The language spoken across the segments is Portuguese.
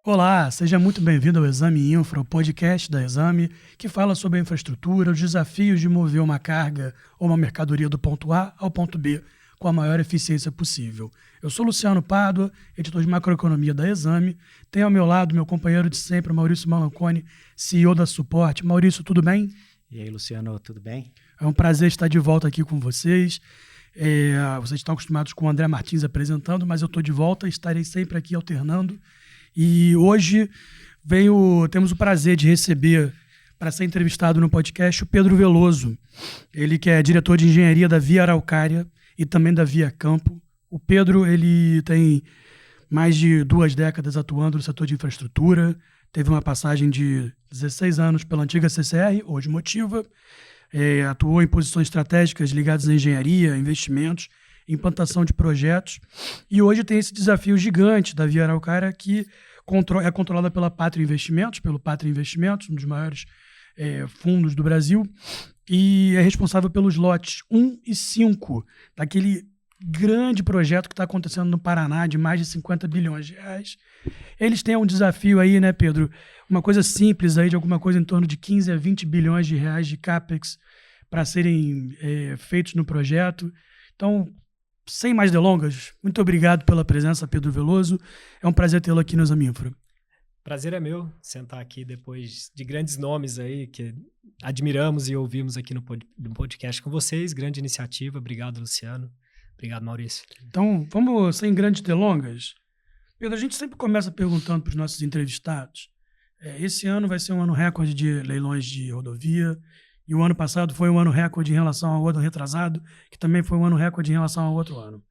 Olá, seja muito bem-vindo ao Exame Infra, o podcast da Exame, que fala sobre a infraestrutura, os desafios de mover uma carga ou uma mercadoria do ponto A ao ponto B com a maior eficiência possível. Eu sou Luciano Pádua, editor de macroeconomia da Exame. Tenho ao meu lado meu companheiro de sempre, Maurício Malanconi, CEO da Suporte. Maurício, tudo bem? E aí, Luciano, tudo bem? É um prazer estar de volta aqui com vocês. Vocês estão acostumados com o André Martins apresentando, mas eu estou de volta e estarei sempre aqui alternando. E hoje temos o prazer de receber, para ser entrevistado no podcast, o Pedro Veloso. Ele que é diretor de engenharia da Via Araucária e também da Via Campo. O Pedro ele tem mais de 2 décadas atuando no setor de infraestrutura, teve uma passagem de 16 anos pela antiga CCR, hoje Motiva, atuou em posições estratégicas ligadas à engenharia, investimentos, implantação de projetos, e hoje tem esse desafio gigante da Via Araucária, que é controlada pelo Pátria Investimentos, um dos maiores fundos do Brasil, e é responsável pelos lotes 1 e 5 daquele grande projeto que está acontecendo no Paraná, de mais de 50 bilhões de reais. Eles têm um desafio aí, né, Pedro? Uma coisa simples aí, de alguma coisa em torno de 15 a 20 bilhões de reais de CAPEX para serem feitos no projeto. Então, sem mais delongas, muito obrigado pela presença, Pedro Veloso. É um prazer tê-lo aqui no Exame Infra. Prazer é meu sentar aqui depois de grandes nomes aí que admiramos e ouvimos aqui no podcast com vocês. Grande iniciativa. Obrigado, Luciano. Obrigado, Maurício. Então, vamos sem grandes delongas. Pedro, a gente sempre começa perguntando para os nossos entrevistados. Esse ano vai ser um ano recorde de leilões de rodovia. E o ano passado foi um ano recorde em relação ao ano retrasado, que também foi um ano recorde em relação ao outro ano.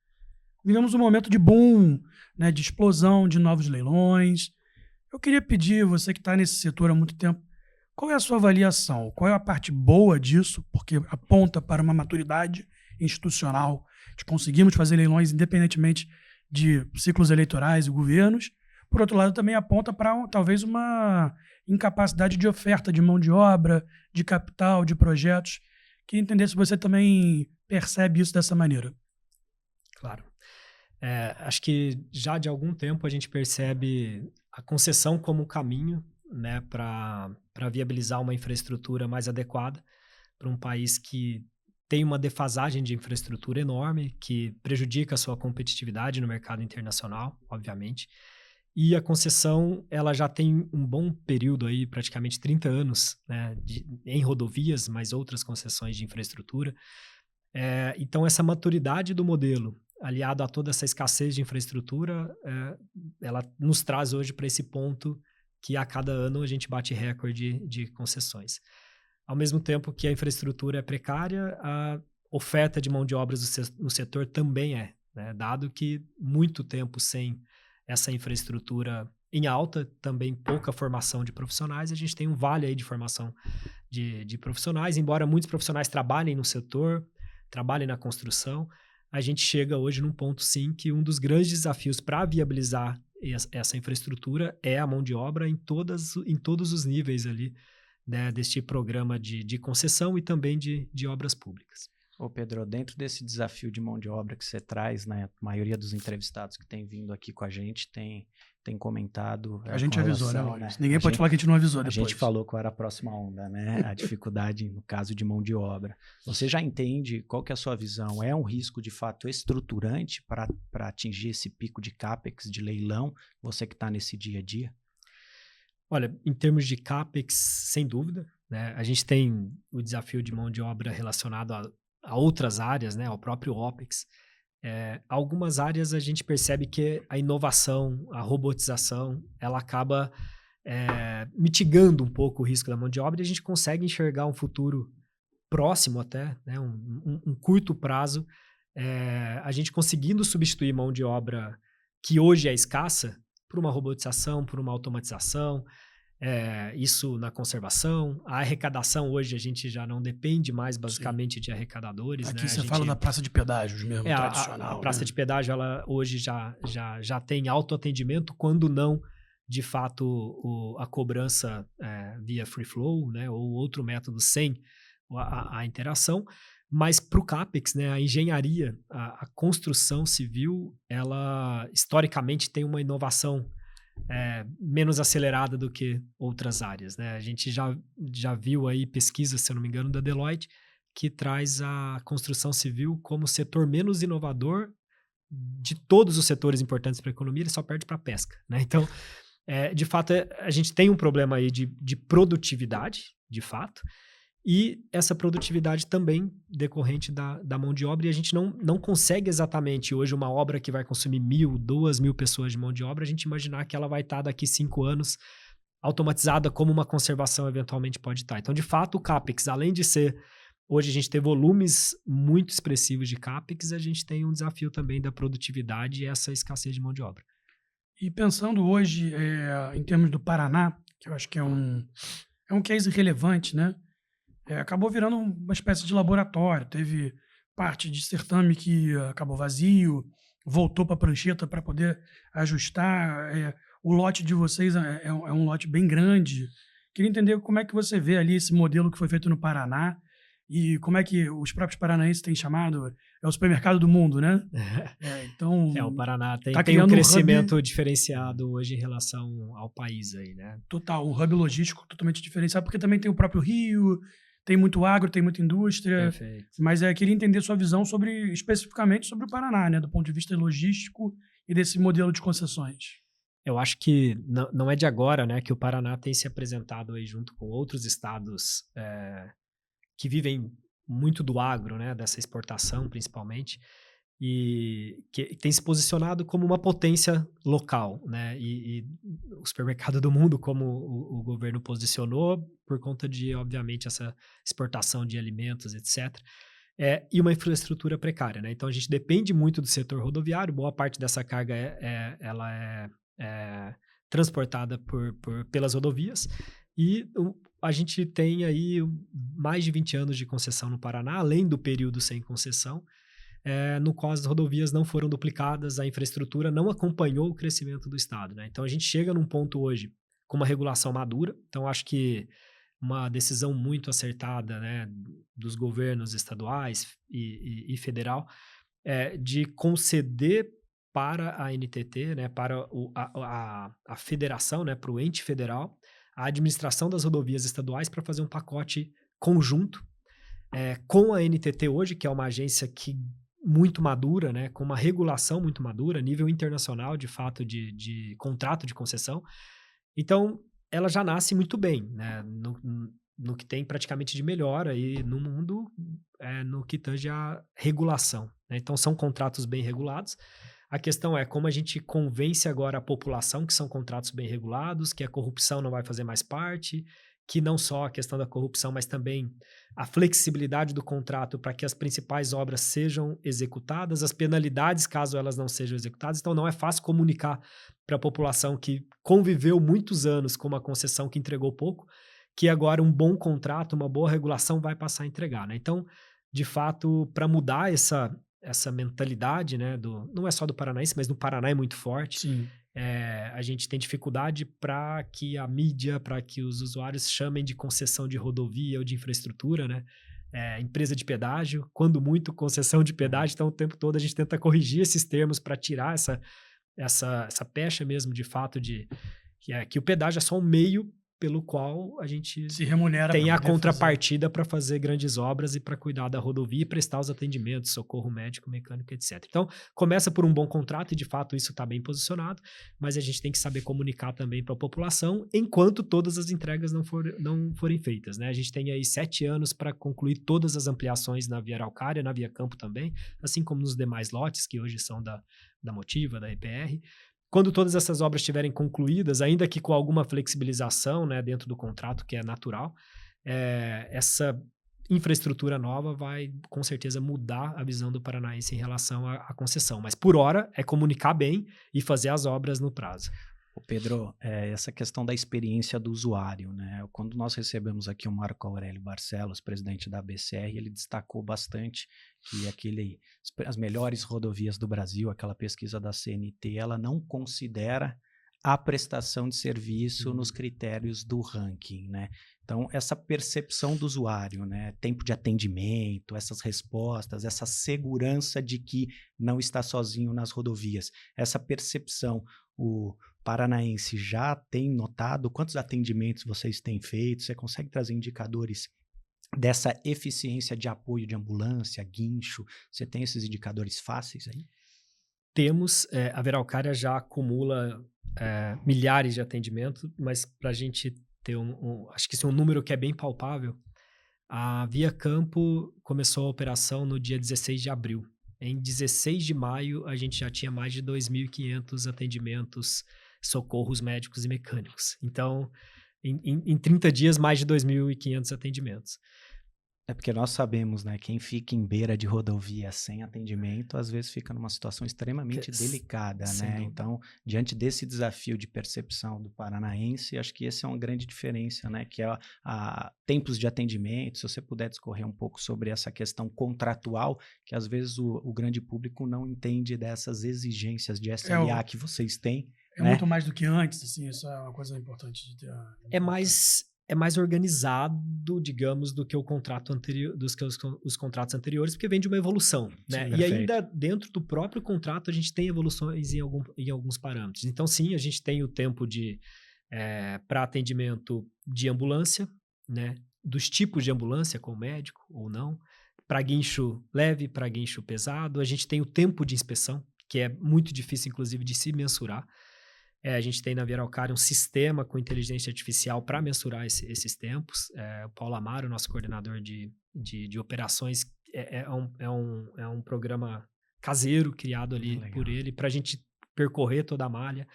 Vivemos um momento de boom, né, de explosão de novos leilões. Eu queria pedir, você que está nesse setor há muito tempo, qual é a sua avaliação? Qual é a parte boa disso? Porque aponta para uma maturidade institucional de conseguirmos fazer leilões independentemente de ciclos eleitorais e governos. Por outro lado, também aponta para talvez uma incapacidade de oferta de mão de obra, de capital, de projetos. Queria entender se você também percebe isso dessa maneira. Claro. Acho que já de algum tempo a gente percebe a concessão como um caminho, né, para viabilizar uma infraestrutura mais adequada para um país que tem uma defasagem de infraestrutura enorme, que prejudica a sua competitividade no mercado internacional, obviamente. E a concessão, ela já tem um bom período aí, praticamente 30 anos, né, em rodovias, mas outras concessões de infraestrutura. Então, essa maturidade do modelo, aliado a toda essa escassez de infraestrutura, ela nos traz hoje para esse ponto que a cada ano a gente bate recorde de concessões. Ao mesmo tempo que a infraestrutura é precária, a oferta de mão de obras no setor também né, dado que muito tempo sem essa infraestrutura em alta, também pouca formação de profissionais, a gente tem um vale aí de formação de profissionais, embora muitos profissionais trabalhem no setor, trabalhem na construção, a gente chega hoje num ponto sim que um dos grandes desafios para viabilizar essa infraestrutura é a mão de obra em todos os níveis ali, né, deste programa de concessão e também de obras públicas. Ô Pedro, dentro desse desafio de mão de obra que você traz, né, a maioria dos entrevistados que tem vindo aqui com a gente tem comentado... A gente avisou, né, relação, Maurício? Ninguém pode falar que a gente não avisou depois. A gente falou qual era a próxima onda, né? A dificuldade no caso de mão de obra. Você já entende qual que é a sua visão? É um risco, de fato, estruturante para atingir esse pico de CAPEX, de leilão, você que está nesse dia a dia? Olha, em termos de CAPEX, sem dúvida, né? A gente tem o desafio de mão de obra relacionado a outras áreas, né? Ao próprio OPEX. Algumas áreas a gente percebe que a inovação, a robotização, ela acaba mitigando um pouco o risco da mão de obra e a gente consegue enxergar um futuro próximo até, né? Um curto prazo, a gente conseguindo substituir mão de obra que hoje é escassa por uma robotização, por uma automatização, isso na conservação. A arrecadação hoje a gente já não depende mais basicamente de arrecadadores. Aqui né? você fala da praça de pedágios mesmo, tradicional. A praça de pedágio, ela hoje já tem autoatendimento, quando não, de fato, a cobrança via free flow, né, ou outro método sem a interação. Mas para o CAPEX, né, a engenharia, a construção civil, ela historicamente tem uma inovação menos acelerada do que outras áreas, né? A gente já viu aí pesquisas, se eu não me engano, da Deloitte, que traz a construção civil como o setor menos inovador de todos os setores importantes para a economia, ele só perde para a pesca, né? Então, de fato, a gente tem um problema aí de produtividade, de fato, e essa produtividade também decorrente da mão de obra, e a gente não consegue exatamente hoje uma obra que vai consumir 1.000, 2.000 pessoas de mão de obra, a gente imaginar que ela vai estar daqui 5 anos automatizada como uma conservação eventualmente pode estar. Então, de fato, o CAPEX, além de ser hoje a gente ter volumes muito expressivos de CAPEX, a gente tem um desafio também da produtividade e essa escassez de mão de obra. E pensando hoje em termos do Paraná, que eu acho que é um case relevante, né? Acabou virando uma espécie de laboratório. Teve parte de certame que acabou vazio, voltou para a prancheta para poder ajustar. O lote de vocês é um lote bem grande. Queria entender como é que você vê ali esse modelo que foi feito no Paraná e como é que os próprios paranaenses têm chamado, o supermercado do mundo, né? Então, o Paraná tem um criando crescimento diferenciado hoje em relação ao país aí, né? Total, um hub logístico totalmente diferenciado, porque também tem o próprio Rio, tem muito agro, tem muita indústria. Perfeito. Mas queria entender sua visão especificamente sobre o Paraná, né? Do ponto de vista logístico e desse modelo de concessões. Eu acho que não é de agora, né, que o Paraná tem se apresentado aí junto com outros estados que vivem muito do agro, né, dessa exportação principalmente, e que tem se posicionado como uma potência local, né, e o supermercado do mundo, como o governo posicionou, por conta de, obviamente, essa exportação de alimentos, etc., e uma infraestrutura precária, né, então a gente depende muito do setor rodoviário, boa parte dessa carga ela é transportada pelas rodovias, e a gente tem aí mais de 20 anos de concessão no Paraná, além do período sem concessão, no qual as rodovias não foram duplicadas, a infraestrutura não acompanhou o crescimento do estado, né? Então a gente chega num ponto hoje com uma regulação madura, então acho que uma decisão muito acertada, né, dos governos estaduais e federal, de conceder para a NTT, né, para a federação, né, para o ente federal, a administração das rodovias estaduais para fazer um pacote conjunto com a NTT hoje, que é uma agência muito madura, né, com uma regulação muito madura, nível internacional, de fato, de contrato de concessão. Então, ela já nasce muito bem, né, no que tem praticamente de melhor aí no mundo, no que tange a regulação, né? Então, são contratos bem regulados. A questão é como a gente convence agora a população que são contratos bem regulados, que a corrupção não vai fazer mais parte, que não só a questão da corrupção, mas também a flexibilidade do contrato para que as principais obras sejam executadas, as penalidades caso elas não sejam executadas. Então, não é fácil comunicar para a população que conviveu muitos anos com uma concessão que entregou pouco, que agora um bom contrato, uma boa regulação vai passar a entregar, né? Então, de fato, para mudar essa mentalidade, né, não é só do paranaense, mas no Paraná é muito forte. Sim. A gente tem dificuldade para que a mídia, para que os usuários chamem de concessão de rodovia ou de infraestrutura, né? Empresa de pedágio, quando muito concessão de pedágio, então o tempo todo a gente tenta corrigir esses termos para tirar essa pecha mesmo, de fato, que o pedágio é só um meio pelo qual a gente se remunera, tem a contrapartida para fazer grandes obras e para cuidar da rodovia e prestar os atendimentos, socorro médico, mecânico, etc. Então, começa por um bom contrato e, de fato, isso está bem posicionado, mas a gente tem que saber comunicar também para a população enquanto todas as entregas não forem feitas, né? A gente tem aí 7 anos para concluir todas as ampliações na Via Araucária, na Via Campo também, assim como nos demais lotes, que hoje são da Motiva, da EPR. Quando todas essas obras estiverem concluídas, ainda que com alguma flexibilização, né, dentro do contrato, que é natural, essa infraestrutura nova vai, com certeza, mudar a visão do paranaense em relação à concessão. Mas, por hora, é comunicar bem e fazer as obras no prazo. Pedro, essa questão da experiência do usuário, né? Quando nós recebemos aqui o Marco Aurélio Barcelos, presidente da ABCR, ele destacou bastante que as melhores rodovias do Brasil, aquela pesquisa da CNT, ela não considera a prestação de serviço nos critérios do ranking, né? Então, essa percepção do usuário, né? Tempo de atendimento, essas respostas, essa segurança de que não está sozinho nas rodovias, essa percepção, o paranaense já tem notado? Quantos atendimentos vocês têm feito? Você consegue trazer indicadores dessa eficiência de apoio de ambulância, guincho? Você tem esses indicadores fáceis aí? Temos, a Veralcária já acumula milhares de atendimentos, mas para a gente ter acho que isso é um número que é bem palpável. A Via Campo começou a operação no dia 16 de abril. Em 16 de maio, a gente já tinha mais de 2.500 atendimentos, socorros médicos e mecânicos. Então, em 30 dias, mais de 2.500 atendimentos. É porque nós sabemos, né? Quem fica em beira de rodovia sem atendimento, às vezes fica numa situação extremamente delicada, né? Então, diante desse desafio de percepção do paranaense, acho que essa é uma grande diferença, né? Que é tempos de atendimento. Se você puder discorrer um pouco sobre essa questão contratual, que às vezes o grande público não entende dessas exigências de SLA que vocês têm. É muito mais do que antes, assim, isso é uma coisa importante de ter. É mais organizado, digamos, do que o contrato anterior, os contratos anteriores, porque vem de uma evolução, né? Sim, e ainda dentro do próprio contrato a gente tem evoluções em alguns parâmetros. Então, sim, a gente tem o tempo para atendimento de ambulância, né? Dos tipos de ambulância, com médico ou não, para guincho leve, para guincho pesado. A gente tem o tempo de inspeção, que é muito difícil, inclusive, de se mensurar. A gente tem na Veralcária um sistema com inteligência artificial para mensurar esses tempos. O Paulo Amaro, nosso coordenador de operações, é um programa caseiro criado ali por ele para a gente percorrer toda a malha.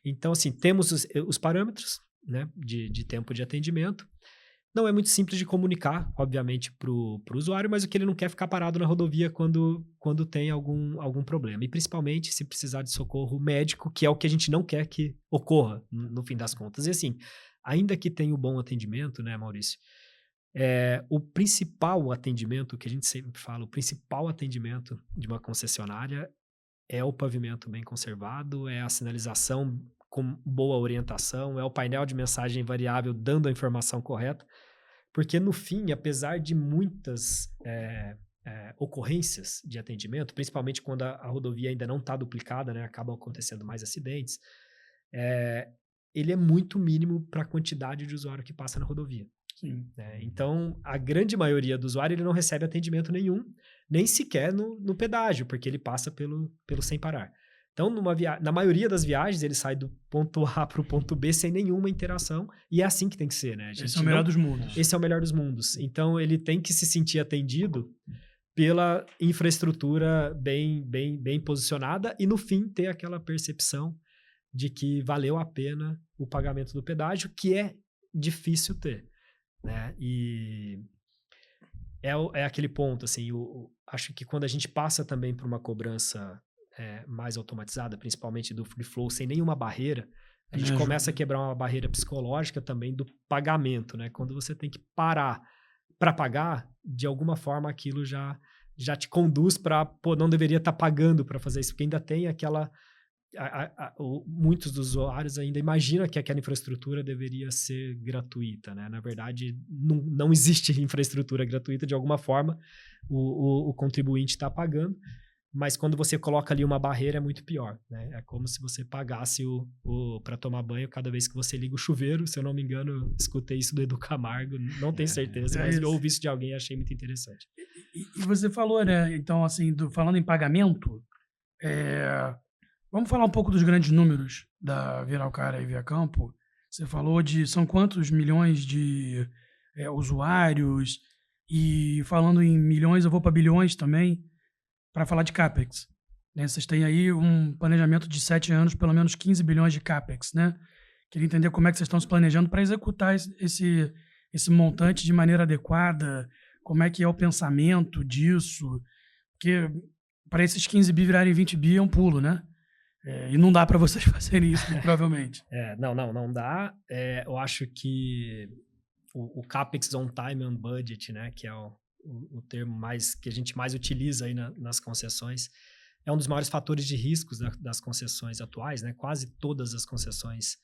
Então, assim, temos os parâmetros, né, de tempo de atendimento. Não é muito simples de comunicar, obviamente, para o usuário, mas o que ele não quer é ficar parado na rodovia quando tem algum problema. E principalmente se precisar de socorro médico, que é o que a gente não quer que ocorra, no fim das contas. E assim, ainda que tenha o bom atendimento, né, Maurício? O principal atendimento, que a gente sempre fala, o principal atendimento de uma concessionária é o pavimento bem conservado, é a sinalização com boa orientação, é o painel de mensagem variável dando a informação correta, porque no fim, apesar de muitas ocorrências de atendimento, principalmente quando a rodovia ainda não está duplicada, né, acabam acontecendo mais acidentes, ele é muito mínimo para a quantidade de usuário que passa na rodovia. Sim. Então, a grande maioria do usuário ele não recebe atendimento nenhum, nem sequer no pedágio, porque ele passa pelo sem parar. Então, na maioria das viagens, ele sai do ponto A para o ponto B sem nenhuma interação, e é assim que tem que ser, né? Esse é o melhor dos mundos. Esse é o melhor dos mundos. Então, ele tem que se sentir atendido pela infraestrutura bem posicionada e, no fim, ter aquela percepção de que valeu a pena o pagamento do pedágio, que é difícil ter, né? E é aquele ponto, assim, acho que quando a gente passa também por uma cobrança mais automatizada, principalmente do free flow, sem nenhuma barreira, a gente começa a quebrar uma barreira psicológica também do pagamento, né? Quando você tem que parar para pagar, de alguma forma aquilo já te conduz para, não deveria estar pagando para fazer isso, porque ainda tem aquela... muitos dos usuários ainda imaginam que aquela infraestrutura deveria ser gratuita, né? Na verdade, não existe infraestrutura gratuita, de alguma forma o contribuinte está pagando, mas quando você coloca ali uma barreira é muito pior, né? É como se você pagasse para tomar banho cada vez que você liga o chuveiro. Se eu não me engano, escutei isso do Edu Camargo, não tenho certeza, mas eu ouvi isso de alguém e achei muito interessante. E você falou, né? Então, assim, falando em pagamento, vamos falar um pouco dos grandes números da Veralcária e Via Campo. Você falou são quantos milhões de usuários, e falando em milhões, eu vou para bilhões também, para falar de CAPEX. Né? Vocês têm aí um planejamento de 7 anos, pelo menos 15 bilhões de CAPEX, né? Queria entender como é que vocês estão se planejando para executar esse montante de maneira adequada, como é que é o pensamento disso, porque para esses 15 bi virarem 20 bi é um pulo, né? E não dá para vocês fazerem isso, provavelmente. Não dá. Eu acho que o CAPEX on time, on budget, né, que é o termo que a gente mais utiliza aí nas concessões, é um dos maiores fatores de riscos das concessões atuais, né? Quase todas as concessões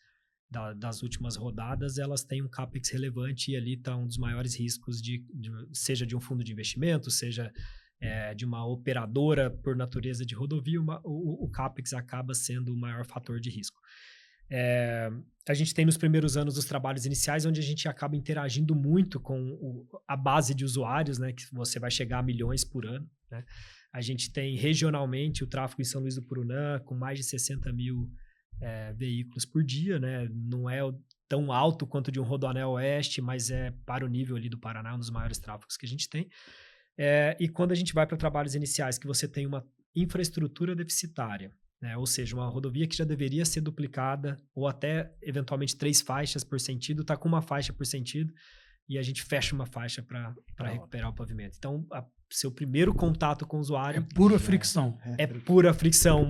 das últimas rodadas, elas têm um CAPEX relevante e ali está um dos maiores riscos, seja de um fundo de investimento, seja de uma operadora por natureza de rodovia, o CAPEX acaba sendo o maior fator de risco. A gente tem nos primeiros anos os trabalhos iniciais, onde a gente acaba interagindo muito com a base de usuários, né, que você vai chegar a milhões por ano, né? A gente tem regionalmente o tráfego em São Luís do Purunã com mais de 60 mil veículos por dia, né? Não é tão alto quanto de um Rodoanel Oeste, mas é para o nível ali do Paraná, um dos maiores tráfegos que a gente tem. E quando a gente vai para trabalhos iniciais, que você tem uma infraestrutura deficitária, né? Ou seja, uma rodovia que já deveria ser duplicada, ou até, eventualmente, 3 faixas por sentido, está com uma faixa por sentido, e a gente fecha uma faixa para recuperar o pavimento. Então, seu primeiro contato com o usuário... É pura fricção. É pura fricção,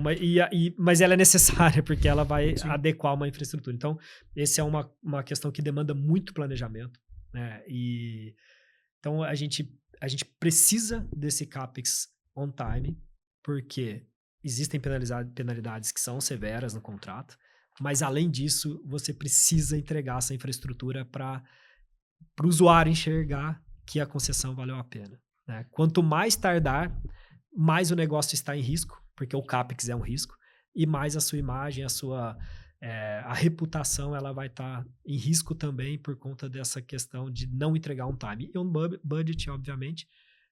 mas ela é necessária, porque ela vai adequar uma infraestrutura. Então, essa é uma questão que demanda muito planejamento, né? Então, a gente precisa desse CAPEX on time, porque existem penalidades que são severas no contrato, mas, além disso, você precisa entregar essa infraestrutura para o usuário enxergar que a concessão valeu a pena, né? Quanto mais tardar, mais o negócio está em risco, porque o CAPEX é um risco, e mais a sua imagem, a reputação, ela vai estar em risco também por conta dessa questão de não entregar um time. E um budget, obviamente,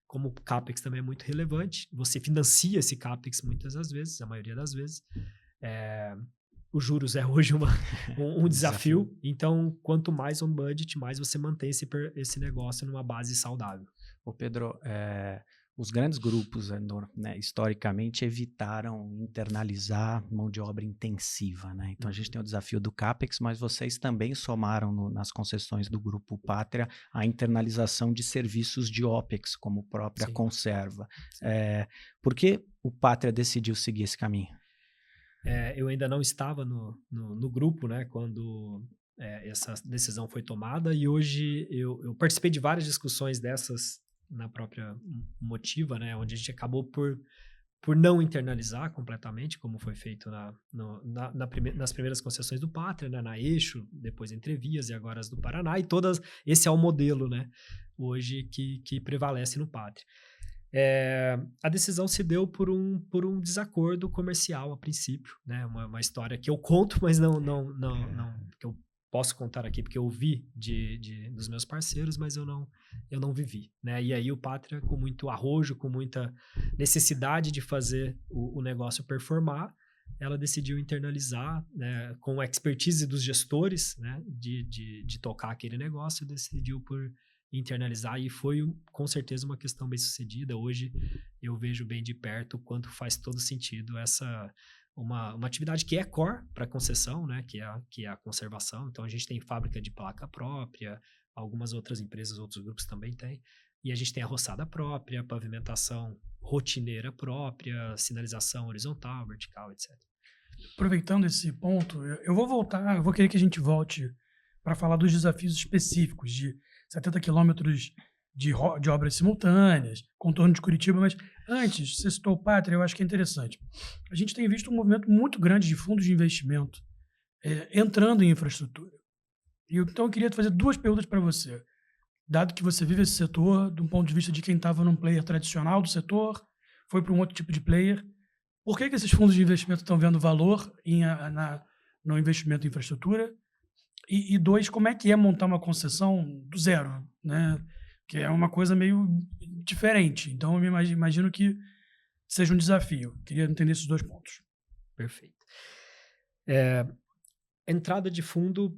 como o CAPEX também é muito relevante, você financia esse CAPEX muitas das vezes, a maioria das vezes. Os juros é hoje um desafio. Então, quanto mais on budget, mais você mantém esse negócio numa base saudável. Ô Pedro, os grandes grupos, né, historicamente, evitaram internalizar mão de obra intensiva, né? Então, a gente tem o desafio do CAPEX, mas vocês também somaram nas concessões do Grupo Pátria a internalização de serviços de OPEX, como própria conserva. Por que o Pátria decidiu seguir esse caminho? Eu ainda não estava no grupo, né, quando essa decisão foi tomada, e hoje eu participei de várias discussões dessas na própria Motiva, né, onde a gente acabou por não internalizar completamente, como foi feito nas primeiras concessões do Pátria, né, na Eixo, depois Entrevias e agora as do Paraná, e todas, esse é o modelo, né, hoje que prevalece no Pátria. A decisão se deu por um desacordo comercial a princípio, né? Uma história que eu conto, mas não que eu posso contar aqui, porque eu ouvi dos meus parceiros, mas eu não vivi, né? E aí o Pátria, com muito arrojo, com muita necessidade de fazer o negócio performar, ela decidiu internalizar, né, com a expertise dos gestores, né, de tocar aquele negócio, decidiu por internalizar, e foi com certeza uma questão bem sucedida. Hoje eu vejo bem de perto o quanto faz todo sentido uma atividade que é core para a concessão, né, que é a conservação. Então a gente tem fábrica de placa própria, algumas outras empresas, outros grupos também têm, e a gente tem a roçada própria, pavimentação rotineira própria, sinalização horizontal, vertical, etc. Aproveitando esse ponto, eu vou querer que a gente volte para falar dos desafios específicos de 70 quilômetros de obras simultâneas, contorno de Curitiba, mas antes, você citou o Pátria, eu acho que é interessante. A gente tem visto um movimento muito grande de fundos de investimento entrando em infraestrutura. Então eu queria fazer 2 perguntas para você. Dado que você vive esse setor, de um ponto de vista de quem estava num player tradicional do setor, foi para um outro tipo de player, por que esses fundos de investimento estão vendo valor no investimento em infraestrutura? E 2, como é que é montar uma concessão do zero, né? Que é uma coisa meio diferente. Então, eu me imagino que seja um desafio. Queria entender esses 2 pontos. Perfeito. Entrada de fundo,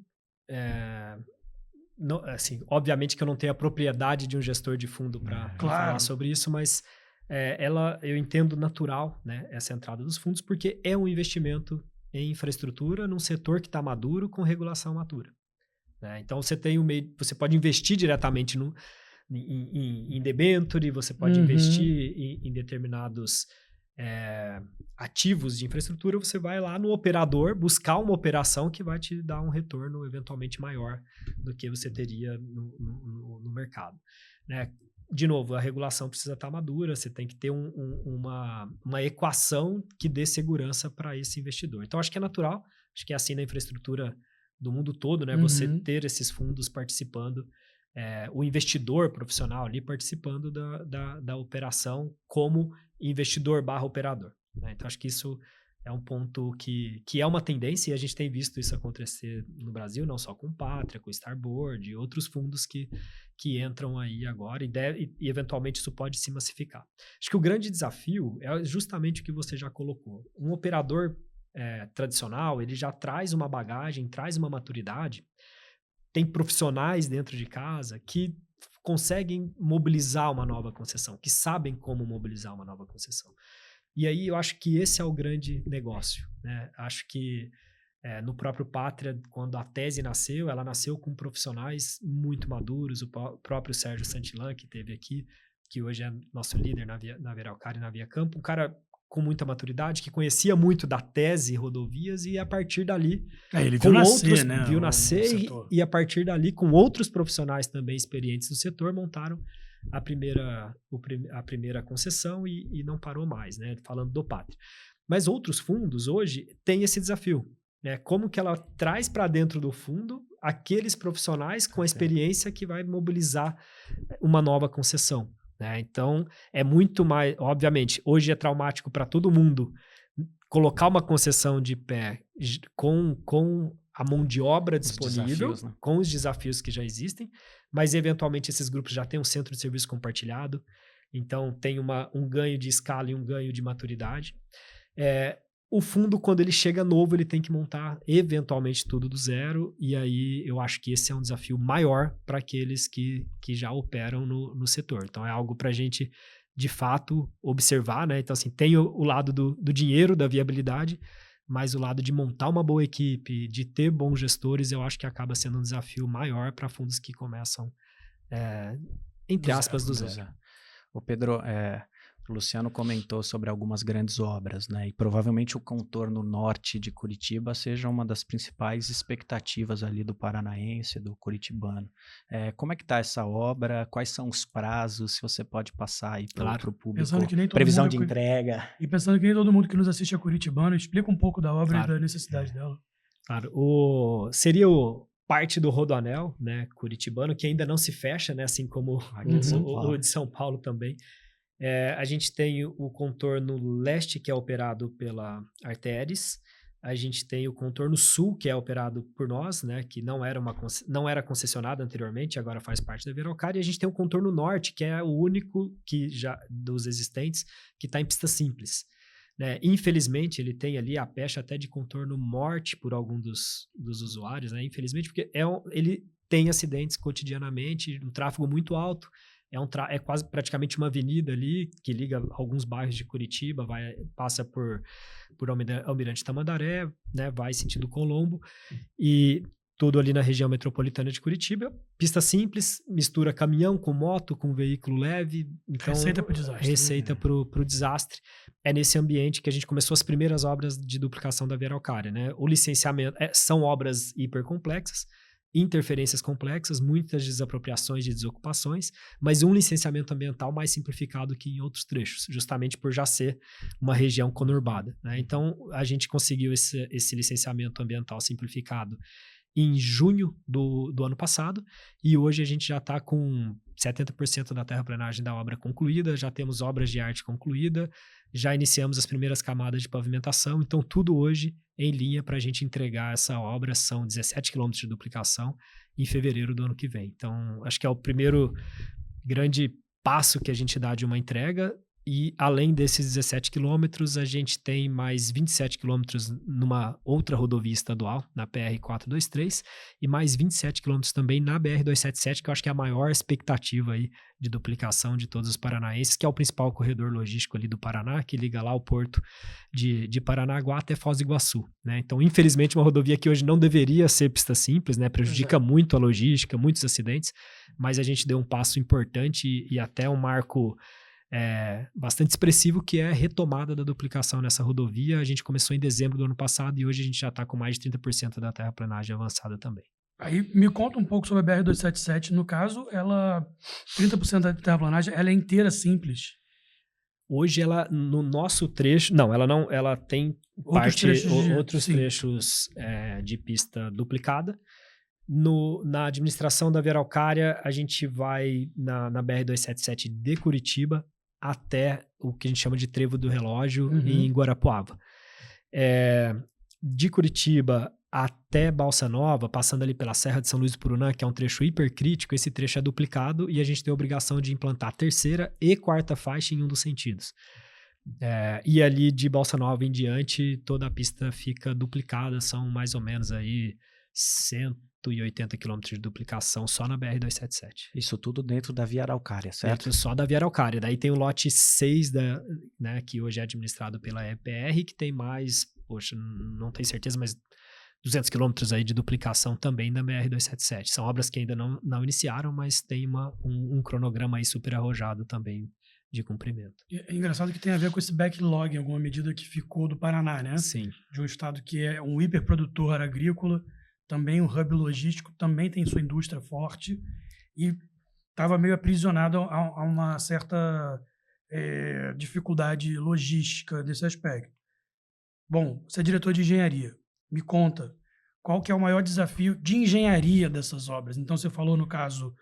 assim, obviamente que eu não tenho a propriedade de um gestor de fundo para falar sobre isso, mas eu entendo natural, né, essa entrada dos fundos, porque é um investimento em infraestrutura num setor que está maduro, com regulação madura, né? Então você tem você pode investir diretamente em debenture, você pode investir em determinados ativos de infraestrutura. Você vai lá no operador buscar uma operação que vai te dar um retorno eventualmente maior do que você teria no mercado, né? De novo, a regulação precisa estar madura, você tem que ter uma equação que dê segurança para esse investidor. Então, acho que é natural, acho que é assim na infraestrutura do mundo todo, né? Você ter esses fundos participando, o investidor profissional ali participando da operação como investidor/operador. Né? Então, acho que isso é um ponto que é uma tendência e a gente tem visto isso acontecer no Brasil, não só com o Pátria, com o Starboard e outros fundos que entram aí agora e eventualmente isso pode se massificar. Acho que o grande desafio é justamente o que você já colocou. Um operador tradicional, ele já traz uma bagagem, traz uma maturidade, tem profissionais dentro de casa que conseguem mobilizar uma nova concessão, que sabem como mobilizar uma nova concessão. E aí eu acho que esse é o grande negócio, né? Acho que no próprio Pátria, quando a tese nasceu, ela nasceu com profissionais muito maduros, o próprio Sérgio Santillan, que esteve aqui, que hoje é nosso líder na Veralcare e na Via Campo, um cara com muita maturidade, que conhecia muito da tese rodovias e a partir dali... ele viu nascer, né? Viu nascer e a partir dali, com outros profissionais também experientes do setor, montaram a primeira concessão e não parou mais, né? Falando do Pátria. Mas outros fundos hoje têm esse desafio, né? Como que ela traz para dentro do fundo aqueles profissionais com a experiência que vai mobilizar uma nova concessão. Né? Então, é muito mais... Obviamente, hoje é traumático para todo mundo colocar uma concessão de pé com a mão de obra disponível, né? Com os desafios que já existem, mas eventualmente esses grupos já têm um centro de serviço compartilhado, então tem um ganho de escala e um ganho de maturidade. O fundo, quando ele chega novo, ele tem que montar eventualmente tudo do zero, e aí eu acho que esse é um desafio maior para aqueles que já operam no setor. Então é algo para a gente, de fato, observar, né? Então, assim, tem o lado do dinheiro, da viabilidade, mas o lado de montar uma boa equipe, de ter bons gestores, eu acho que acaba sendo um desafio maior para fundos que começam, entre aspas, do zero. O Pedro... O Luciano comentou sobre algumas grandes obras, né? E provavelmente o contorno norte de Curitiba seja uma das principais expectativas ali do paranaense, do curitibano. Como é que está essa obra? Quais são os prazos? Se você pode passar aí para o público. Pensando que nem todo previsão mundo de entrega. E pensando que nem todo mundo que nos assiste é curitibano, explica um pouco da obra e da necessidade dela. Claro. Seria parte do Rodoanel, né, curitibano, que ainda não se fecha, né, assim como o de São Paulo também. A gente tem o contorno leste, que é operado pela Arteres. A gente tem o contorno sul, que é operado por nós, né, que não era concessionado anteriormente, agora faz parte da Veralcare. E a gente tem o contorno norte, que é o único dos existentes que está em pista simples. Né? Infelizmente, ele tem ali a pecha até de contorno morte por algum dos usuários, né? Infelizmente, porque ele tem acidentes cotidianamente, um tráfego muito alto. É quase praticamente uma avenida ali que liga alguns bairros de Curitiba, passa por Almirante Tamandaré, né, vai sentido Colombo, e tudo ali na região metropolitana de Curitiba. Pista simples, mistura caminhão com moto, com veículo leve. Então, receita para o desastre. Receita para o desastre. É nesse ambiente que a gente começou as primeiras obras de duplicação da Veralcare. Né? O licenciamento são obras hipercomplexas, interferências complexas, muitas desapropriações de desocupações, mas um licenciamento ambiental mais simplificado que em outros trechos, justamente por já ser uma região conurbada. Né? Então, a gente conseguiu esse licenciamento ambiental simplificado em junho do ano passado, e hoje a gente já está com 70% da terraplenagem da obra concluída, já temos obras de arte concluída, já iniciamos as primeiras camadas de pavimentação, então tudo hoje em linha para a gente entregar essa obra. São 17 quilômetros de duplicação em fevereiro do ano que vem. Então, acho que é o primeiro grande passo que a gente dá de uma entrega. E além desses 17 quilômetros, a gente tem mais 27 quilômetros numa outra rodovia estadual, na PR-423, e mais 27 quilômetros também na BR-277, que eu acho que é a maior expectativa aí de duplicação de todos os paranaenses, que é o principal corredor logístico ali do Paraná, que liga lá o porto de Paranaguá até Foz do Iguaçu. Né? Então, infelizmente, uma rodovia que hoje não deveria ser pista simples, né? Prejudica muito a logística, muitos acidentes, mas a gente deu um passo importante e até um marco bastante expressivo, que é a retomada da duplicação nessa rodovia. A gente começou em dezembro do ano passado e hoje a gente já está com mais de 30% da terraplenagem avançada também. Aí me conta um pouco sobre a BR-277. No caso, 30% da terraplanagem, ela é inteira simples. Hoje ela, no nosso trecho, ela tem outros trechos de pista duplicada. Na administração da Via Araucária, a gente vai na BR-277 de Curitiba até o que a gente chama de Trevo do Relógio, em Guarapuava. De Curitiba até Balsa Nova, passando ali pela Serra de São Luís do Purunã, que é um trecho hipercrítico, esse trecho é duplicado e a gente tem a obrigação de implantar a terceira e quarta faixa em um dos sentidos. E ali de Balsa Nova em diante, toda a pista fica duplicada, são mais ou menos aí 180 quilômetros de duplicação só na BR-277. Isso tudo dentro da Via Araucária, certo? Dentro só da Via Araucária. Daí tem o lote 6, que hoje é administrado pela EPR, que tem mais, não tenho certeza, mas 200 quilômetros aí de duplicação também da BR-277. São obras que ainda não iniciaram, mas tem um cronograma aí super arrojado também de cumprimento. É engraçado que tem a ver com esse backlog, em alguma medida, que ficou do Paraná, né? Sim. De um estado que é um hiperprodutor agrícola, também um hub logístico, também tem sua indústria forte e estava meio aprisionado a uma certa dificuldade logística desse aspecto. Bom, você é diretor de engenharia. Me conta, qual que é o maior desafio de engenharia dessas obras? Então, você falou no caso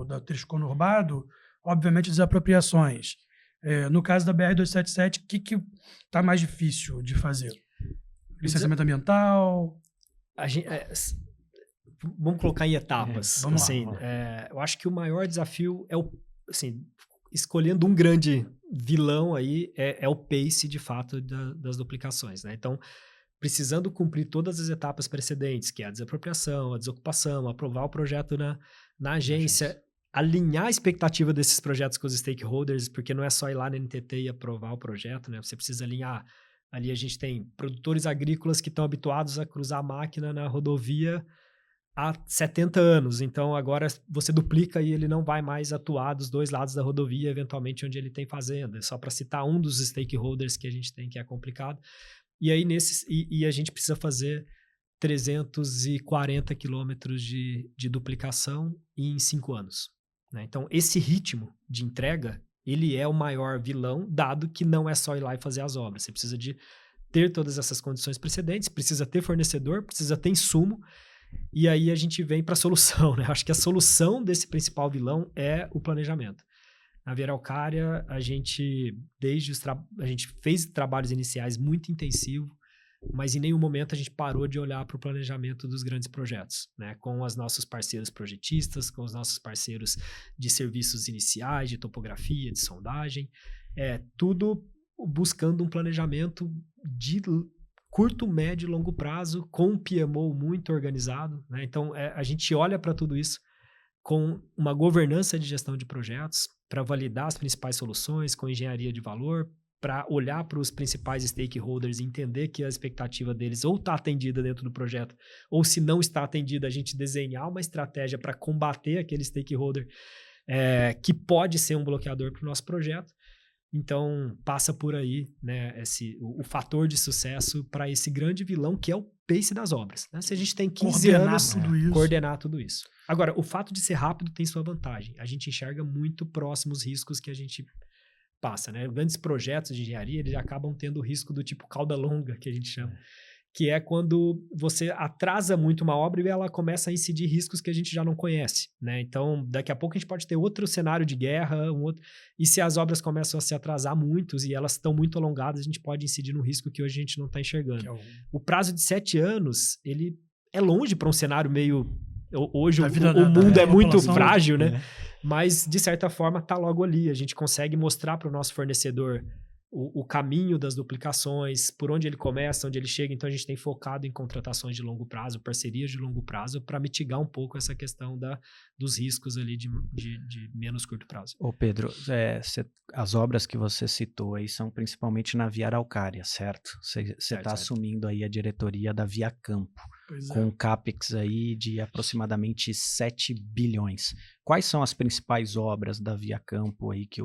da trecho conurbado, obviamente, desapropriações. No caso da BR-277, o que está mais difícil de fazer? Licenciamento ambiental? Vamos colocar em etapas. Vamos lá. Eu acho que o maior desafio escolhendo um grande vilão aí, é o pace, de fato, das duplicações, né? Então, precisando cumprir todas as etapas precedentes, que é a desapropriação, a desocupação, aprovar o projeto na agência, alinhar a expectativa desses projetos com os stakeholders, porque não é só ir lá na NTT e aprovar o projeto, né? Você precisa alinhar. Ali a gente tem produtores agrícolas que estão habituados a cruzar a máquina na rodovia há 70 anos. Então, agora você duplica e ele não vai mais atuar dos dois lados da rodovia, eventualmente onde ele tem fazenda. Só para citar um dos stakeholders que a gente tem, que é complicado. E aí, a gente precisa fazer 340 quilômetros de duplicação em 5 anos. Né? Então, esse ritmo de entrega, ele é o maior vilão, dado que não é só ir lá e fazer as obras. Você precisa de ter todas essas condições precedentes, precisa ter fornecedor, precisa ter insumo, e aí a gente vem para a solução. Né? Acho que a solução desse principal vilão é o planejamento. Na Via Araucária, a gente fez trabalhos iniciais muito intensivos, mas em nenhum momento a gente parou de olhar para o planejamento dos grandes projetos, né? Com os nossos parceiros projetistas, com os nossos parceiros de serviços iniciais, de topografia, de sondagem, tudo buscando um planejamento de curto, médio e longo prazo, com um PMO muito organizado, né? Então, a gente olha para tudo isso com uma governança de gestão de projetos, para validar as principais soluções, com engenharia de valor, para olhar para os principais stakeholders e entender que a expectativa deles ou está atendida dentro do projeto, ou se não está atendida, a gente desenhar uma estratégia para combater aquele stakeholder que pode ser um bloqueador para o nosso projeto. Então, passa por aí, né, o fator de sucesso para esse grande vilão, que é o pace das obras. Né? Se a gente tem 15 anos, coordenar tudo isso. Agora, o fato de ser rápido tem sua vantagem. A gente enxerga muito próximo os riscos que a gente passa. Né? Grandes projetos de engenharia, eles acabam tendo o risco do tipo cauda longa, que a gente chama. Que é quando você atrasa muito uma obra e ela começa a incidir riscos que a gente já não conhece, né? Então, daqui a pouco a gente pode ter outro cenário de guerra, e se as obras começam a se atrasar muito e elas estão muito alongadas, a gente pode incidir num risco que hoje a gente não está enxergando. O prazo de 7 anos, ele é longe para um cenário meio... Hoje o mundo é muito frágil, né? Mas, de certa forma, está logo ali. A gente consegue mostrar para o nosso fornecedor o caminho das duplicações, por onde ele começa, onde ele chega. Então, a gente tem focado em contratações de longo prazo, parcerias de longo prazo, para mitigar um pouco essa questão dos riscos ali de menos curto prazo. Ô Pedro, as obras que você citou aí são principalmente na Via Araucária, certo? Você está assumindo aí a diretoria da Via Campo. com um CAPEX aí de aproximadamente 7 bilhões. Quais são as principais obras da Via Campo aí que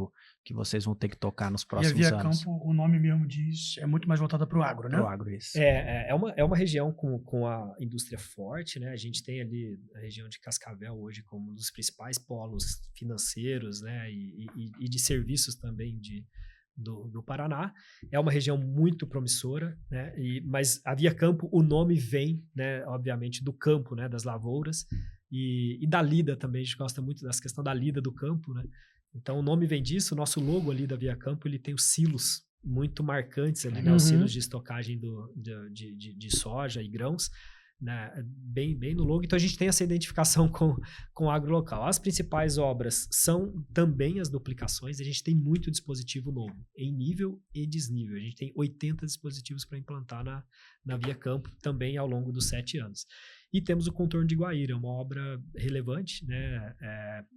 vocês vão ter que tocar nos próximos anos? E a Via anos? Campo, o nome mesmo diz, é muito mais voltada para o agro, né? Para o agro, isso. É uma região com a indústria forte, né? A gente tem ali a região de Cascavel hoje como um dos principais polos financeiros, né? E de serviços também do Paraná. É uma região muito promissora, né? Mas a Via Campo, o nome vem, né? Obviamente, do campo, né? Das lavouras e da lida também. A gente gosta muito dessa questão da lida do campo, né? Então, o nome vem disso. O nosso logo ali da Via Campo, ele tem os silos muito marcantes ali, né? Os silos de estocagem de soja e grãos, né? Bem no logo. Então, a gente tem essa identificação com o agro local. As principais obras são também as duplicações. A gente tem muito dispositivo novo, em nível e desnível. A gente tem 80 dispositivos para implantar na Via Campo, também ao longo dos 7 anos. E temos o contorno de Guaíra, uma obra relevante, né?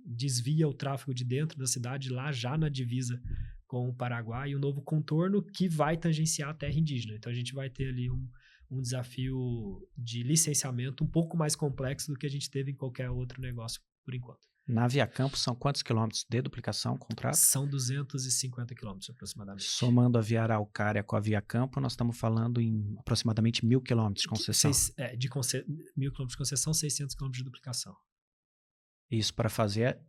Desvia o tráfego de dentro da cidade, lá já na divisa com o Paraguai, e o novo contorno que vai tangenciar a terra indígena. Então, a gente vai ter ali um desafio de licenciamento um pouco mais complexo do que a gente teve em qualquer outro negócio, por enquanto. Na Via Campo, são quantos quilômetros de duplicação, contrato? São 250 quilômetros, aproximadamente. Somando a Via Araucária com a Via Campo, nós estamos falando em aproximadamente 1.000 quilômetros de concessão. 1.000 quilômetros de concessão, 600 quilômetros de duplicação. Isso para fazer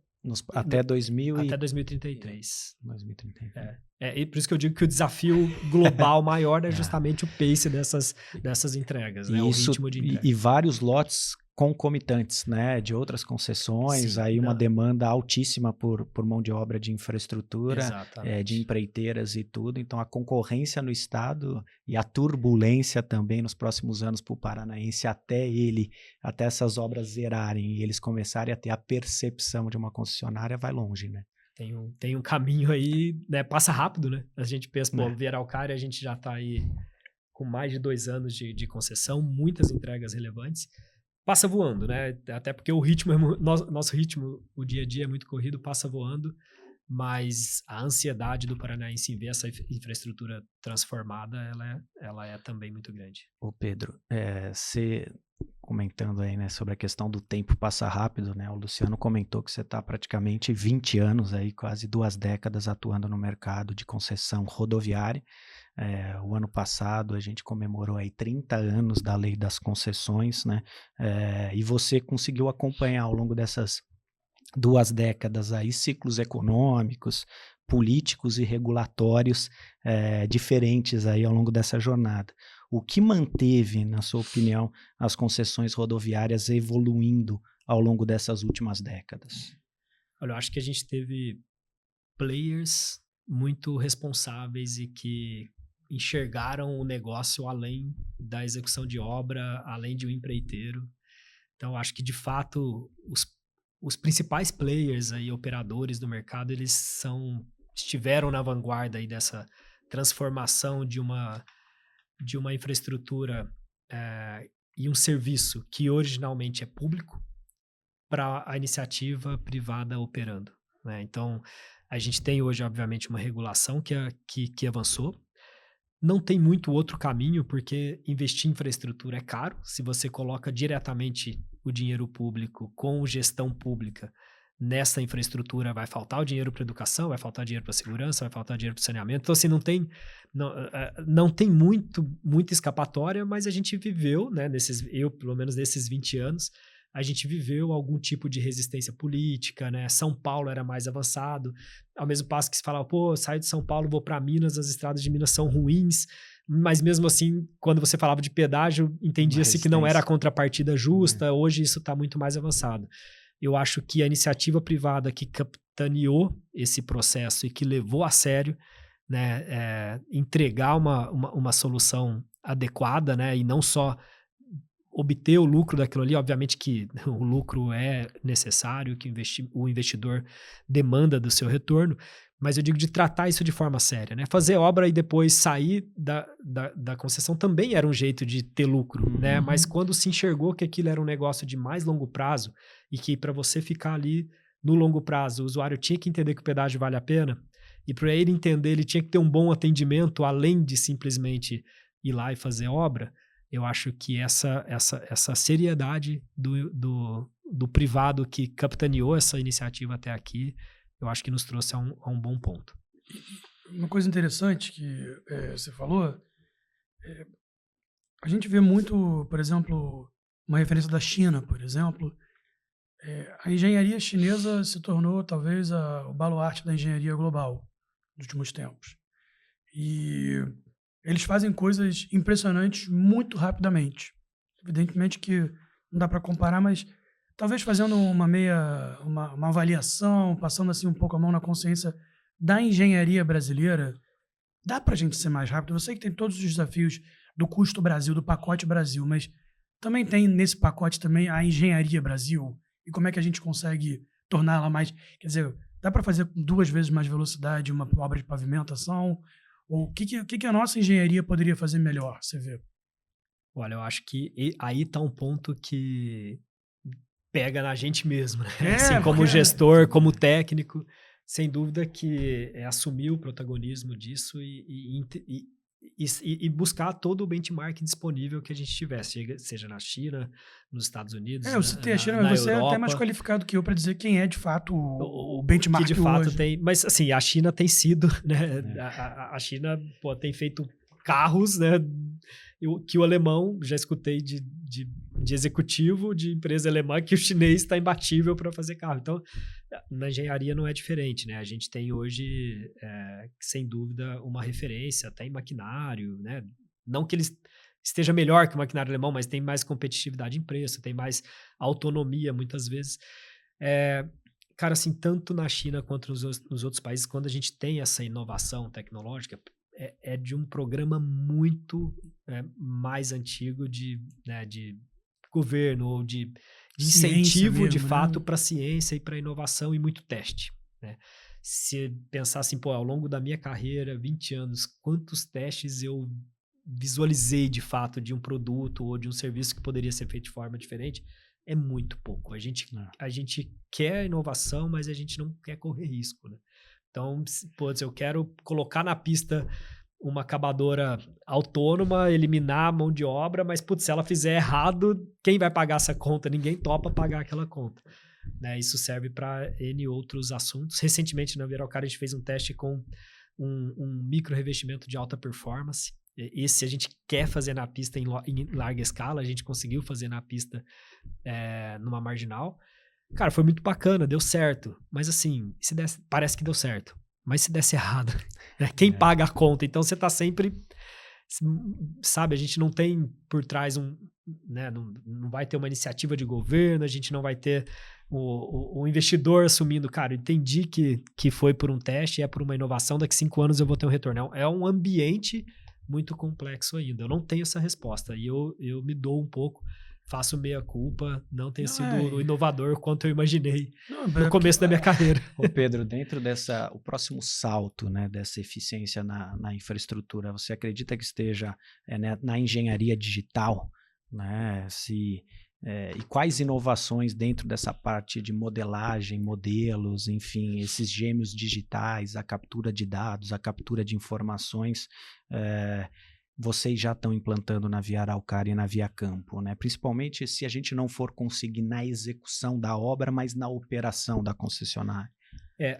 até 2033. 2033. E por isso que eu digo que o desafio global maior é justamente o pace dessas entregas, né? Isso, o ritmo de entrega. E vários lotes concomitantes, né? De outras concessões, aí uma demanda altíssima por mão de obra de infraestrutura, de empreiteiras e tudo. Então, a concorrência no estado e a turbulência também nos próximos anos para o paranaense até essas obras zerarem e eles começarem a ter a percepção de uma concessionária vai longe, né? Tem um caminho aí, né? Passa rápido, né? A gente pensa, Via Araucária, a gente já está aí com mais de 2 anos de concessão, muitas entregas relevantes. Passa voando, né? Até porque o ritmo, nosso ritmo, o dia a dia é muito corrido, passa voando, mas a ansiedade do paranaense em ver essa infraestrutura transformada, ela é também muito grande. Ô Pedro, você comentando aí, né, sobre a questão do tempo passa rápido, né? O Luciano comentou que você está praticamente 20 anos aí, quase 2 décadas atuando no mercado de concessão rodoviária. O ano passado a gente comemorou aí 30 anos da lei das concessões, né? E você conseguiu acompanhar ao longo dessas 2 décadas aí ciclos econômicos, políticos e regulatórios diferentes aí ao longo dessa jornada. O que manteve, na sua opinião, as concessões rodoviárias evoluindo ao longo dessas últimas décadas? Olha, eu acho que a gente teve players muito responsáveis e que enxergaram o negócio além da execução de obra, além de um empreiteiro. Então, acho que, de fato, os principais players aí, operadores do mercado, eles estiveram na vanguarda aí dessa transformação de uma infraestrutura e um serviço que originalmente é público para a iniciativa privada operando, né? Então, a gente tem hoje, obviamente, uma regulação que avançou. Não tem muito outro caminho, porque investir em infraestrutura é caro. Se você coloca diretamente o dinheiro público com gestão pública nessa infraestrutura, vai faltar o dinheiro para educação, vai faltar dinheiro para segurança, vai faltar dinheiro para saneamento. Então, assim, não tem muita escapatória, mas a gente viveu, né, pelo menos nesses 20 anos, a gente viveu algum tipo de resistência política, né? São Paulo era mais avançado, ao mesmo passo que se falava, saio de São Paulo, vou para Minas, as estradas de Minas são ruins, mas mesmo assim, quando você falava de pedágio, entendia-se que não era a contrapartida justa. Hoje isso está muito mais avançado. Eu acho que a iniciativa privada que capitaneou esse processo e que levou a sério, né, entregar uma solução adequada, né, e não só obter o lucro daquilo ali. Obviamente que o lucro é necessário, que o investidor demanda do seu retorno, mas eu digo de tratar isso de forma séria, né? Fazer obra e depois sair da concessão também era um jeito de ter lucro, né? Mas quando se enxergou que aquilo era um negócio de mais longo prazo e que para você ficar ali no longo prazo, o usuário tinha que entender que o pedágio vale a pena, e para ele entender, ele tinha que ter um bom atendimento, além de simplesmente ir lá e fazer obra. eu acho que essa seriedade do privado que capitaneou essa iniciativa até aqui, eu acho que nos trouxe a um bom ponto. Uma coisa interessante que você falou, a gente vê muito, por exemplo, uma referência da China, por exemplo, a engenharia chinesa se tornou talvez o baluarte da engenharia global nos últimos tempos. E eles fazem coisas impressionantes muito rapidamente. Evidentemente que não dá para comparar, mas talvez fazendo uma avaliação, passando assim um pouco a mão na consciência da engenharia brasileira, dá para a gente ser mais rápido. Eu sei que tem todos os desafios do custo Brasil, do pacote Brasil, mas também tem nesse pacote também a engenharia Brasil e como é que a gente consegue torná-la mais... Quer dizer, dá para fazer com 2 vezes mais velocidade uma obra de pavimentação? Ou o que a nossa engenharia poderia fazer melhor, você vê? Olha, eu acho que aí está um ponto que pega na gente mesmo, né? Assim, como gestor, como técnico, sem dúvida que é assumir o protagonismo disso e buscar todo o benchmark disponível que a gente tivesse, seja na China, nos Estados Unidos, eu citei a China, mas você Europa. É até mais qualificado que eu para dizer quem é de fato o benchmark que de fato hoje. tem, mas assim, a China tem sido, né? A China tem feito carros, né? Que o alemão, já escutei de executivo de empresa alemã que o chinês está imbatível para fazer carro. Então, na engenharia não é diferente, né? A gente tem hoje, sem dúvida, uma referência até em maquinário, né? Não que ele esteja melhor que o maquinário alemão, mas tem mais competitividade em preço, tem mais autonomia muitas vezes. Cara, assim, tanto na China quanto nos outros países, quando a gente tem essa inovação tecnológica, é de um programa muito mais antigo de governo ou de incentivo mesmo, de fato, para a ciência e para a inovação e muito teste, né? Se pensar assim, ao longo da minha carreira, 20 anos, quantos testes eu visualizei de fato de um produto ou de um serviço que poderia ser feito de forma diferente, é muito pouco. A gente quer inovação, mas a gente não quer correr risco, né? Então, eu quero colocar na pista uma acabadora autônoma, eliminar a mão de obra, mas, se ela fizer errado, quem vai pagar essa conta? Ninguém topa pagar aquela conta, né? Isso serve para N outros assuntos. Recentemente, na Veralcar, a gente fez um teste com um micro revestimento de alta performance. Esse a gente quer fazer na pista em larga escala, a gente conseguiu fazer na pista numa marginal. Cara, foi muito bacana, deu certo. Mas assim, parece que deu certo. Mas se desse errado, quem paga a conta? Então você tá sempre... Sabe, a gente não tem por trás né, não vai ter uma iniciativa de governo, a gente não vai ter o investidor assumindo, cara, entendi que foi por um teste, é por uma inovação, daqui 5 anos eu vou ter um retorno. É um ambiente muito complexo ainda. Eu não tenho essa resposta. E eu me dou um pouco... Faço meia-culpa, não tenho sido inovador quanto eu imaginei no começo da minha carreira. Ô Pedro, dentro o próximo salto, né, dessa eficiência na infraestrutura, você acredita que esteja na engenharia digital, né, e quais inovações dentro dessa parte de modelagem, modelos, enfim, esses gêmeos digitais, a captura de dados, a captura de informações, vocês já estão implantando na Via Araucária e na Via Campo, né? Principalmente se a gente não for conseguir na execução da obra, mas na operação da concessionária.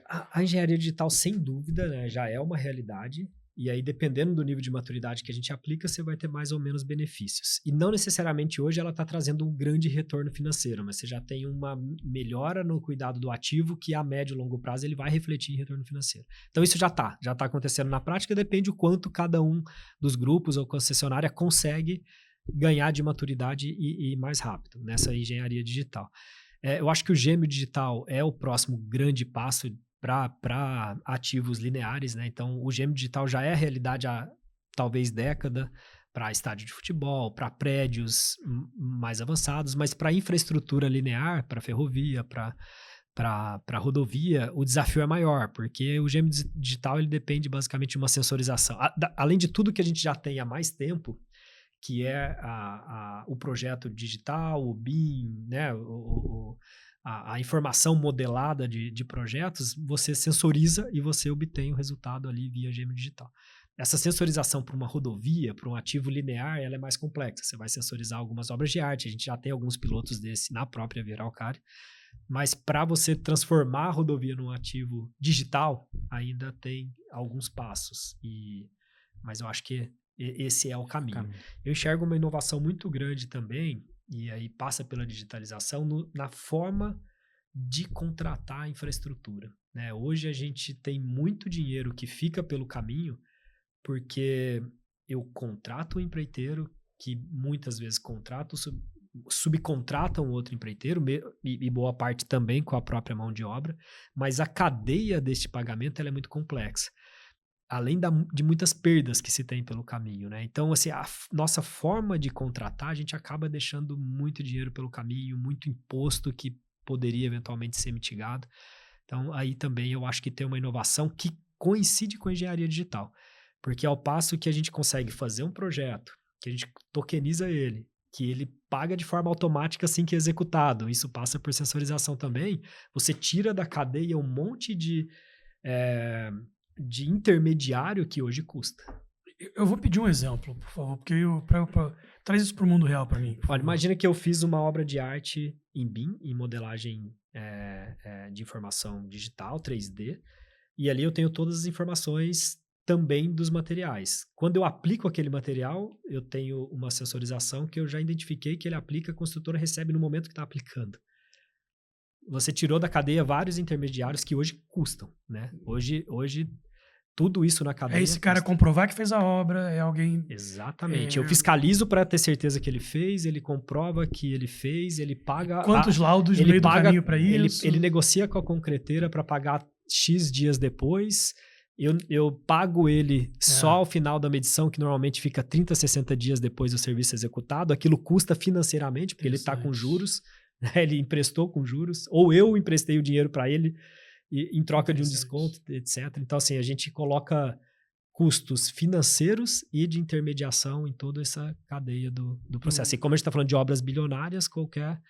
A engenharia digital, sem dúvida, né, já é uma realidade. E aí, dependendo do nível de maturidade que a gente aplica, você vai ter mais ou menos benefícios. E não necessariamente hoje ela está trazendo um grande retorno financeiro, mas você já tem uma melhora no cuidado do ativo que a médio e longo prazo ele vai refletir em retorno financeiro. Então isso já está acontecendo na prática, depende o quanto cada um dos grupos ou concessionária consegue ganhar de maturidade e mais rápido nessa engenharia digital. Eu acho que o gêmeo digital é o próximo grande passo para ativos lineares, né? Então, o gêmeo digital já é realidade há talvez década para estádio de futebol, para prédios mais avançados, mas para infraestrutura linear, para ferrovia, para rodovia, o desafio é maior, porque o gêmeo digital ele depende basicamente de uma sensorização. Além de tudo que a gente já tem há mais tempo, que é o projeto digital, o BIM, né? a informação modelada de projetos, você sensoriza e você obtém o resultado ali via gêmeo digital. Essa sensorização para uma rodovia, para um ativo linear, ela é mais complexa. Você vai sensorizar algumas obras de arte, a gente já tem alguns pilotos desse na própria Via Araucária, mas para você transformar a rodovia num ativo digital, ainda tem alguns passos. Mas eu acho que esse é o caminho. Eu enxergo uma inovação muito grande também, e aí passa pela digitalização, na forma de contratar a infraestrutura, né? Hoje a gente tem muito dinheiro que fica pelo caminho, porque eu contrato o empreiteiro, que muitas vezes subcontratam outro empreiteiro, e boa parte também com a própria mão de obra, mas a cadeia deste pagamento ela é muito complexa, além de muitas perdas que se tem pelo caminho, né? Então, assim, a nossa forma de contratar, a gente acaba deixando muito dinheiro pelo caminho, muito imposto que poderia eventualmente ser mitigado. Então, aí também eu acho que tem uma inovação que coincide com a engenharia digital. Porque ao passo que a gente consegue fazer um projeto, que a gente tokeniza ele, que ele paga de forma automática assim que é executado, isso passa por sensorização também, você tira da cadeia um monte de intermediário que hoje custa. Eu vou pedir um exemplo, por favor, porque traz isso para o mundo real para mim. Olha, imagina que eu fiz uma obra de arte em BIM, em modelagem de informação digital, 3D, e ali eu tenho todas as informações também dos materiais. Quando eu aplico aquele material, eu tenho uma sensorização que eu já identifiquei que ele aplica, a construtora recebe no momento que está aplicando. Você tirou da cadeia vários intermediários que hoje custam, né? Hoje tudo isso na cadeia... É esse cara comprovar que fez a obra, é alguém... Exatamente. Eu fiscalizo para ter certeza que ele fez, ele comprova que ele fez, ele paga... Quantos laudos no meio do caminho para isso? Ele negocia com a concreteira para pagar X dias depois... Eu pago ele só ao final da medição, que normalmente fica 30, 60 dias depois do serviço executado. Aquilo custa financeiramente, porque ele está com juros, né? Ele emprestou com juros, ou eu emprestei o dinheiro para ele em troca de um desconto, etc. Então, assim, a gente coloca custos financeiros e de intermediação em toda essa cadeia do processo. E como a gente está falando de obras bilionárias, qualquer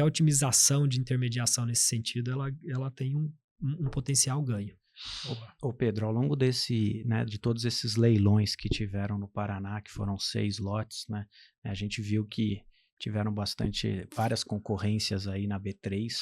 otimização de intermediação nesse sentido, ela tem um potencial ganho. Ô Pedro, ao longo de todos esses leilões que tiveram no Paraná, que foram 6 lotes, né, a gente viu que tiveram várias concorrências aí na B3.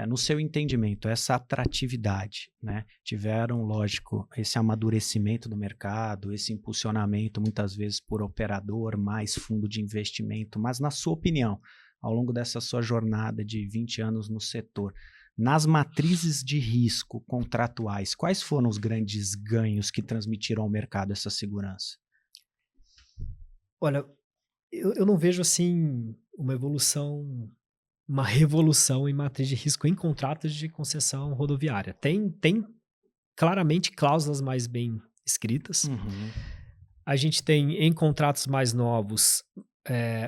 No seu entendimento, essa atratividade, né, tiveram, lógico, esse amadurecimento do mercado, esse impulsionamento muitas vezes por operador, mais fundo de investimento, mas na sua opinião, ao longo dessa sua jornada de 20 anos no setor, nas matrizes de risco contratuais, quais foram os grandes ganhos que transmitiram ao mercado essa segurança? Olha, eu não vejo assim uma revolução em matriz de risco em contratos de concessão rodoviária. Tem claramente cláusulas mais bem escritas. Uhum. A gente tem em contratos mais novos,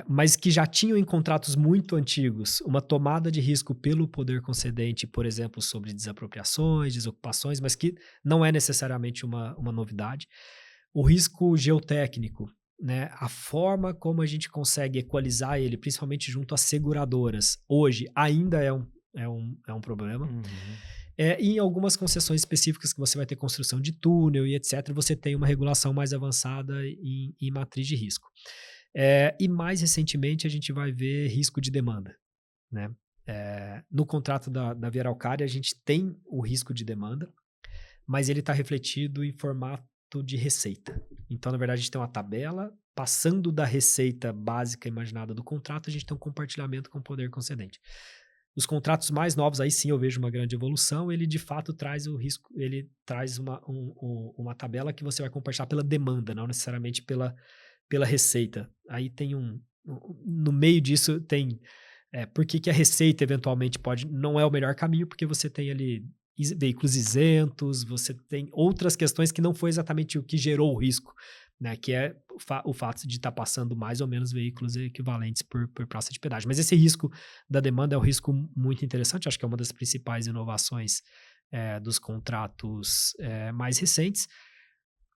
mas que já tinham em contratos muito antigos uma tomada de risco pelo poder concedente, por exemplo, sobre desapropriações, desocupações, mas que não é necessariamente uma novidade. O risco geotécnico, né? A forma como a gente consegue equalizar ele, principalmente junto às seguradoras, hoje ainda é um problema. Uhum. E em algumas concessões específicas que você vai ter construção de túnel e etc., você tem uma regulação mais avançada em matriz de risco. E mais recentemente a gente vai ver risco de demanda, né? No contrato da Via Araucária a gente tem o risco de demanda, mas ele está refletido em formato de receita. Então, na verdade, a gente tem uma tabela, passando da receita básica imaginada do contrato, a gente tem um compartilhamento com o poder concedente. Os contratos mais novos, aí sim eu vejo uma grande evolução, ele de fato traz o risco, ele traz uma tabela que você vai compartilhar pela demanda, não necessariamente pela receita. Aí tem no meio disso tem por que a receita eventualmente não é o melhor caminho, porque você tem ali veículos isentos, você tem outras questões que não foi exatamente o que gerou o risco, né, que é o fato de estar passando mais ou menos veículos equivalentes por praça de pedágio. Mas esse risco da demanda é um risco muito interessante, acho que é uma das principais inovações dos contratos mais recentes.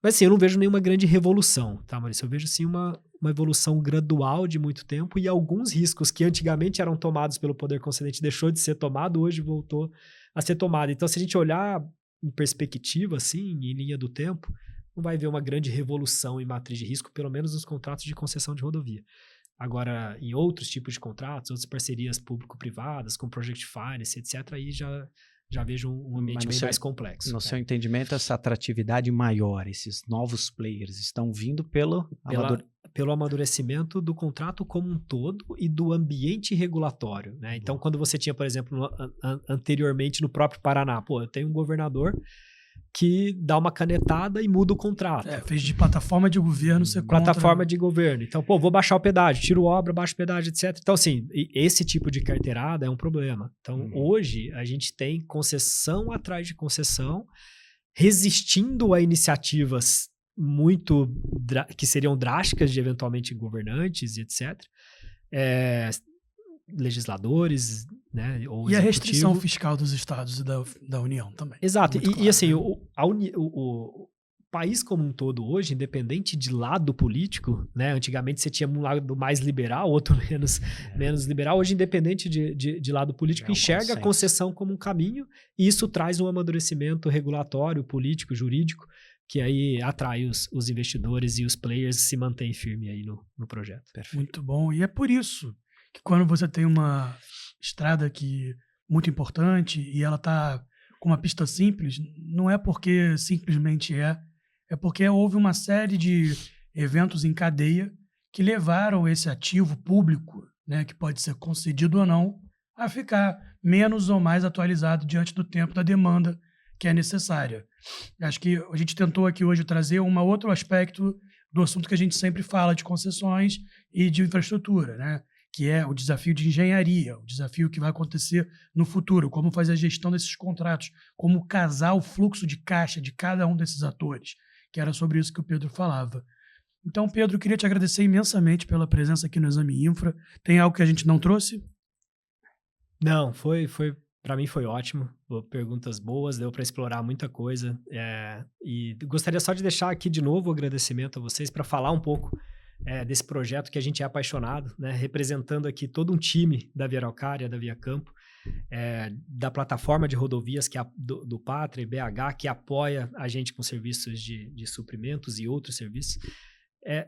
Mas assim, eu não vejo nenhuma grande revolução, tá, Maurício? Eu vejo sim uma uma evolução gradual de muito tempo e alguns riscos que antigamente eram tomados pelo poder concedente deixou de ser tomado, hoje voltou a ser tomado. Então, se a gente olhar em perspectiva, assim, em linha do tempo, não vai haver uma grande revolução em matriz de risco, pelo menos nos contratos de concessão de rodovia. Agora, em outros tipos de contratos, outras parcerias público-privadas, com Project Finance, etc., aí já vejo um ambiente bem mais complexo. No seu entendimento, essa atratividade maior, esses novos players estão vindo pelo amadurecimento do contrato como um todo e do ambiente regulatório, né? Então, quando você tinha, por exemplo, anteriormente no próprio Paraná, eu tenho um governador que dá uma canetada e muda o contrato. Fez de plataforma de governo ser contra... Plataforma de governo. Então, vou baixar o pedágio, tiro obra, baixo o pedágio, etc. Então, assim, esse tipo de carteirada é um problema. Então, hoje, a gente tem concessão atrás de concessão, resistindo a iniciativas que seriam drásticas de, eventualmente, governantes, etc. Legisladores, né, ou e a restrição fiscal dos estados e da União também. Exato. E assim, o país como um todo hoje, independente de lado político, né, antigamente você tinha um lado mais liberal, outro menos liberal, hoje independente de lado político, enxerga a concessão como um caminho e isso traz um amadurecimento regulatório, político, jurídico, que aí atrai os investidores e os players se mantêm firmes aí no projeto. Perfeito. Muito bom. E é por isso que quando você tem uma estrada muito importante e ela está com uma pista simples, não é porque simplesmente é porque houve uma série de eventos em cadeia que levaram esse ativo público, né, que pode ser concedido ou não, a ficar menos ou mais atualizado diante do tempo da demanda que é necessária. Acho que a gente tentou aqui hoje trazer um outro aspecto do assunto que a gente sempre fala de concessões e de infraestrutura, né? Que é o desafio de engenharia, o desafio que vai acontecer no futuro, como fazer a gestão desses contratos, como casar o fluxo de caixa de cada um desses atores, que era sobre isso que o Pedro falava. Então, Pedro, eu queria te agradecer imensamente pela presença aqui no Exame Infra. Tem algo que a gente não trouxe? Não, para mim foi ótimo, perguntas boas, deu para explorar muita coisa, e gostaria só de deixar aqui de novo o agradecimento a vocês para falar um pouco desse projeto que a gente é apaixonado, né? Representando aqui todo um time da Via Araucária, da Via Campo, da plataforma de rodovias do Pátria e BH, que apoia a gente com serviços de suprimentos e outros serviços.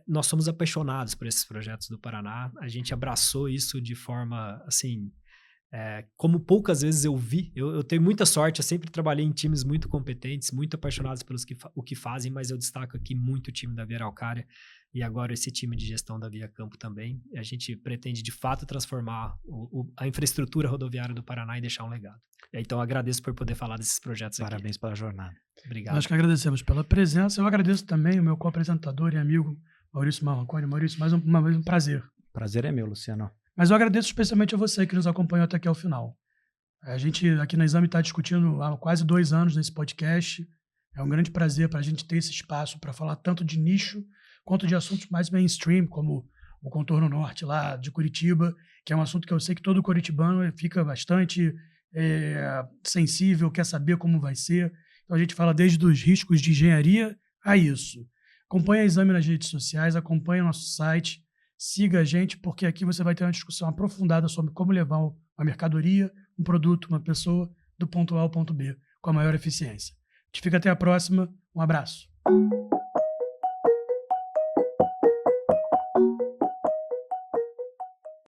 Nós somos apaixonados por esses projetos do Paraná, a gente abraçou isso de forma, assim, como poucas vezes eu vi. Eu tenho muita sorte, eu sempre trabalhei em times muito competentes, muito apaixonados pelos o que fazem, mas eu destaco aqui muito o time da Via Araucária e agora esse time de gestão da Via Campo também. A gente pretende, de fato, transformar a infraestrutura rodoviária do Paraná e deixar um legado. Então, agradeço por poder falar desses projetos aqui. Parabéns pela jornada. Obrigado. Nós que agradecemos pela presença. Eu agradeço também o meu co-apresentador e amigo, Maurício Marranconi. Maurício, mais uma vez um prazer. Prazer é meu, Luciano. Mas eu agradeço especialmente a você que nos acompanhou até aqui ao final. A gente aqui na Exame está discutindo há quase 2 anos nesse podcast. É um grande prazer para a gente ter esse espaço para falar tanto de nicho quanto de assuntos mais mainstream, como o contorno norte lá de Curitiba, que é um assunto que eu sei que todo curitibano fica bastante sensível, quer saber como vai ser. Então a gente fala desde os riscos de engenharia a isso. Acompanhe a Exame nas redes sociais, acompanhe o nosso site, siga a gente, porque aqui você vai ter uma discussão aprofundada sobre como levar uma mercadoria, um produto, uma pessoa, do ponto A ao ponto B, com a maior eficiência. A gente fica até a próxima. Um abraço.